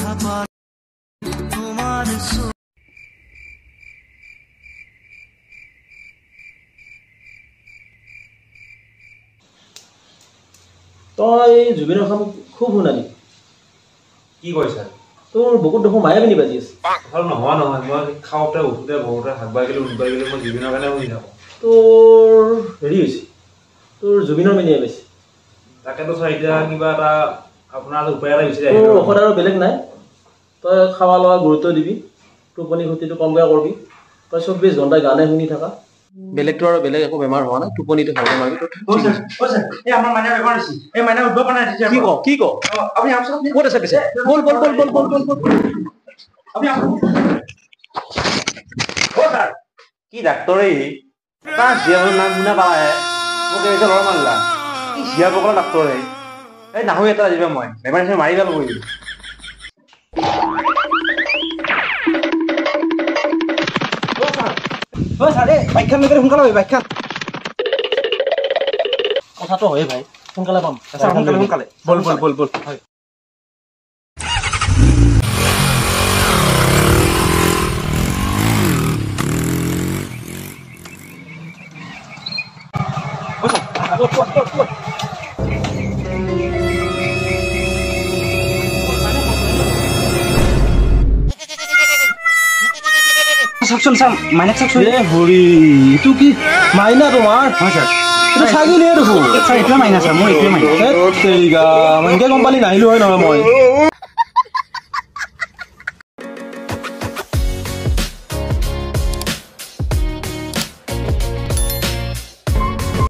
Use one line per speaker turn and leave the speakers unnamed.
তই জুবিনৰ কাম খুব শুনালি
কি কৈছা
তোৰ বহুত দেখোন মায়াবিনী বাজি আছে
ভাল নোহোৱা নহয় মই খাওঁতে উঠোতে বহুতে হাগবাই গ'লে উঠবাই গ'লে মই জুবিনৰ কাৰণে শুনি থাকোঁ
তোৰ হেৰি হৈছে তোৰ জুবিনৰ মেনিয়া বেছি
তাকেতো ছাৰ এতিয়া কিবা এটা আপোনাৰ উপায় এটা বিচাৰি
তোৰ ঔষধ আৰু বেলেগ নাই তই খাৱা লোৱা গুৰুত্ব দিবি টোপনি ক্ষতিটো কমকৈ কৰিবি তই 24 ঘণ্টা গানে শুনি থাকা বেলেগটো আৰু বেলেগ একো বেমাৰ হোৱা নাই টোপনিটো ভালকৈ মাৰিবি
এই আমাৰ মাইনা বেমাৰ হৈছে এই মাইনা উঠব পৰা নাই
কি ক
আপুনি আহকচোন
ক'ত আছে পিছে বল
আপুনি আহক ছাৰ
কি ডাক্তৰে তাৰ জীয়াৰ নাম শুনা পালাহে মোক এই ল'ৰা মাৰিলা কি জীয়া পকলা ডাক্তৰে এই নাহো এটা আজিবা মই বেমাৰ হিচাপে মাৰি পেলাব কৰিলোঁ
ছাৰ এই বাইকখন লৈ সোনকালে হয় বাইকখন
কথাটো হয় ভাই সোনকালে পাম
সোনকালে বল হয় চাওকচোন চাম মাইনাক চাওকচোন
হৰি এইটো কি মাইনা তোমাৰ
হয় ছাৰ
এইটো ছাগলীয়ে দেখোন
ছাৰ এইটোৱে মাইনা ছাৰ মোৰ এইটোৱে মাইনা
এনেকৈ গম পালি নাহিলো হয় নহয় মই